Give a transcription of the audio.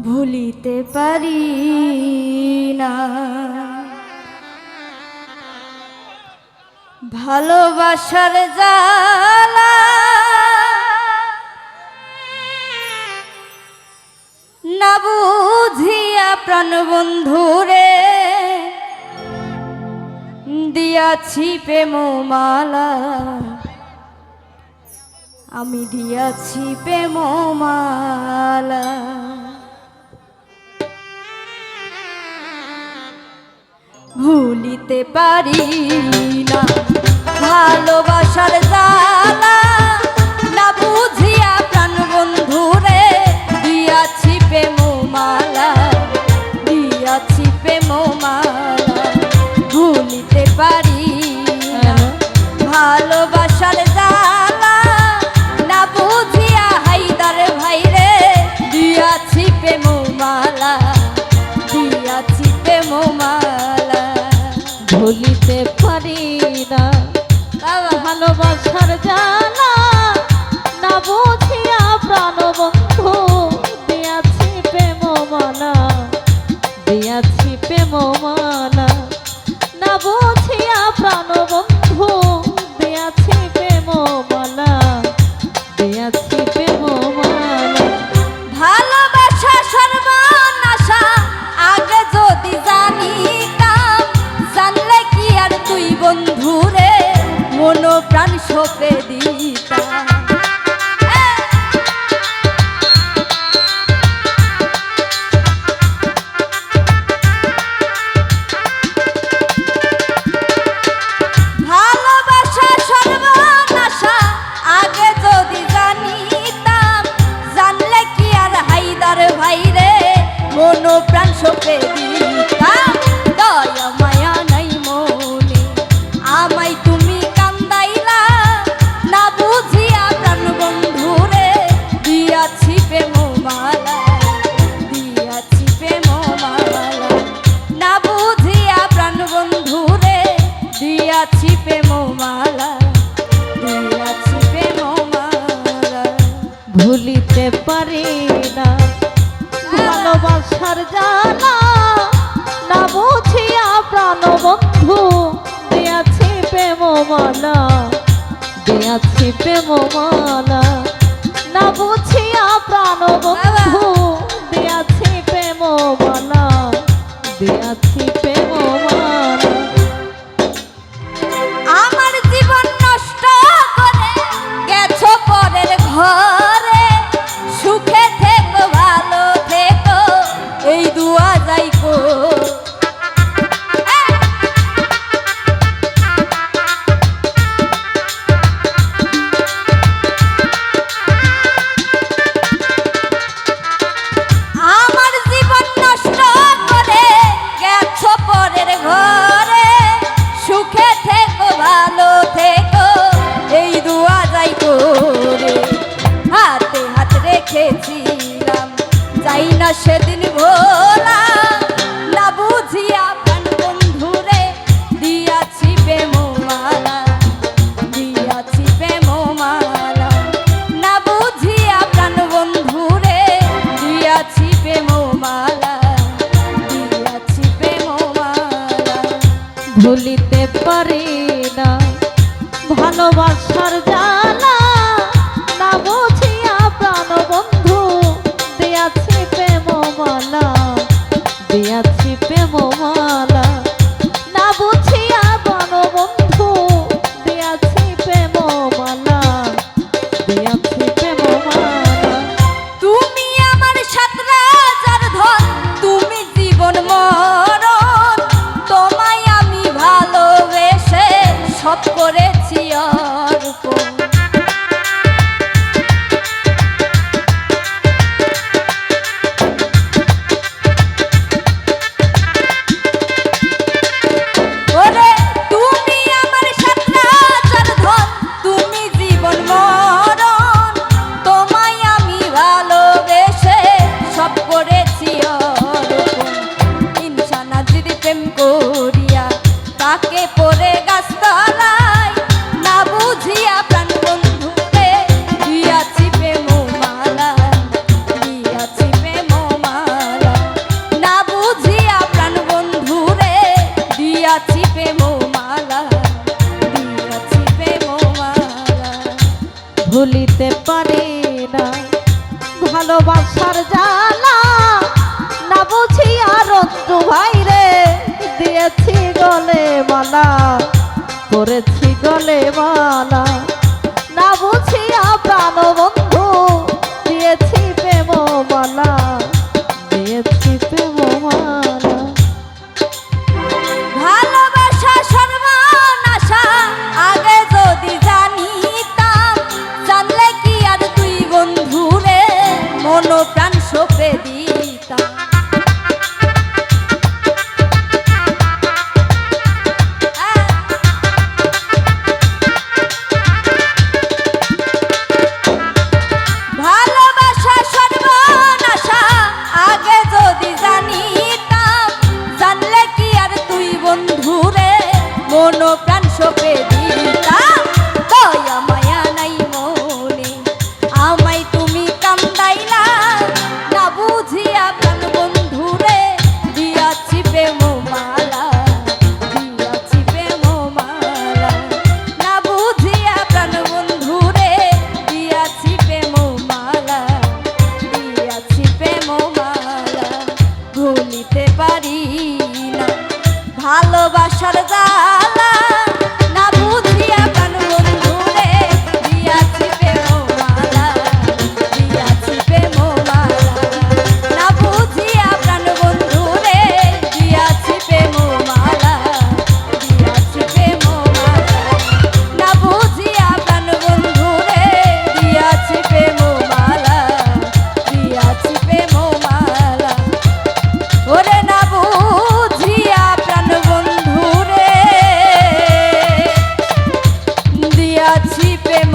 ভুলিতে পারি না ভালোবাসার জ্বালা না বুঝিয়া প্রাণবন্ধুরে দিয়াছি প্রেমমালা আমি দিয়াছি প্রেমমালা ভুলিতে পারি না ভালোবাসার জ্বালা না বুঝিয়া প্রাণবন্ধুরে দিয়াছি প্রেমমালা দিয়াছি প্রেমমালা ভুলিতে পারি না ভালোবাসার জ্বালা না বুঝিয়া হায়দার ভাইরে দিয়াছি প্রেমমালা দিয়াছি প্রেমমালা ভুলিতে পারি না ভালোবাসার জ্বালা না বুঝিয়া প্রাণবন্ধু দিয়াছি প্রেমমালা দিয়াছি প্রেমমালা না বুঝিয়া প্রাণবন্ধু দিয়াছি প্রেমমালা দিয়াছি প্রেমমালা ভালোবাসা সর্বনাশা আগে যদি জানিতাম জানলে কি আর তুই বন্ধুরে মন প্রাণ সঁপে দিতাম ভালোবাসা সর্বনাশা আগে যদি জানিতাম জানলে কি আর হায়দার ভাইরে মন প্রাণ সঁপে দিতাম দয়া মায়া নাই মনে আমায় তুমি কান্দাইলা না বুঝিয়া প্রাণ বন্ধুরে দিয়াছি প্রেমমালা দিয়াছি প্রেমমালা না বুঝিয়া প্রাণ বন্ধুরে দিয়াছি প্রেমমালা দিয়াছি প্রেমমালা ভুলিতে পারি না ভালোবাসার জ্বালা না বুঝিয়া প্রাণবন্ধু দিয়াছি প্রেমমালা দিয়াছি প্রেমমালা না বুঝিয়া প্রাণবন্ধু দিয়াছি প্রেমমালা দিয়াছি প্রেমমালা আমার জীবন নষ্ট করে গেছো পরের ঘরে সুখে থেকো ভালো থেকো এই দুয়া যাইকো আমার জীবন নষ্ট করে গেছো পরের ঘরে সুখে থেকো ভালো থেকো এই দুয়া যাইকো রে হাতে হাত রেখেছিলাম যাই না সেদিন ভোলা না বুঝিয়া প্রাণ বন্ধুরে দিয়াছি প্রেমমালা দিয়াছি প্রেমমালা না বুঝিয়া প্রাণ বন্ধুরে দিয়াছি প্রেমমালা দিয়াছি প্রেমমালা ভুলিতে পারি না ভালোবাসার জ্বালা না বুঝিয়া প্রাণবন্ধু দিয়াছি প্রেমমালা দিয়াছি প্রেমমালা না বুঝিয়া প্রাণবন্ধু দিয়াছি প্রেমমালা দিয়াছি প্রেমমালা তুমি আমার সাতরাজার ধন তুমি জীবন মরণ তোমায় আমি ভালোবেসে সব করেছি অর্পণ না ভালোবাসার জ্বালা না বুঝিয়া রঞ্জু ভাই রে দিয়েছি গলে মালা করেছি গলে মালা না বুঝিয়া প্রাণ বন্ধু দিয়েছি প্রেম মালা দিয়েছি প্রেম মালা ভালোবাসা সর্বনাশা আগে যদি জানিতাম জানলে কি আর তুই বন্ধুরে মন প্রাণ সপে দিতাম ভালোবাসা সর্বনাশা আগে যদি জানিতাম জানলে কি আর তুই বন্ধুরে মন প্রাণ সপে দিতাম দয়া মায়া নাই মনে আমায় তুমি কান্দাইলা না বুঝিয়া প্রাণ বন্ধুরে দিয়াছি প্রেম মালা দিয়াছি প্রেম মালা না বুঝিয়া প্রাণ বন্ধুরে দিয়াছি প্রেম মালা দিয়াছি প্রেম মালা ভুলিতে পারি না ভালোবাসার জ্বালা না বুঝিয়া প্রাণ বন্ধুরে দিয়াছি প্রেম মালা দিয়াছি প্রেম মালা না বুঝিয়া প্রাণ বন্ধুরে দিয়াছি প্রেম মালা দিয়াছি প্রেম মালা না বুঝিয়া প্রাণ বন্ধুরে দিয়াছি প্রেম মালা দিয়াছি প্রেম মালা ওরে না বুঝিয়া প্রাণ বন্ধুরে দিয়াছি প্রেম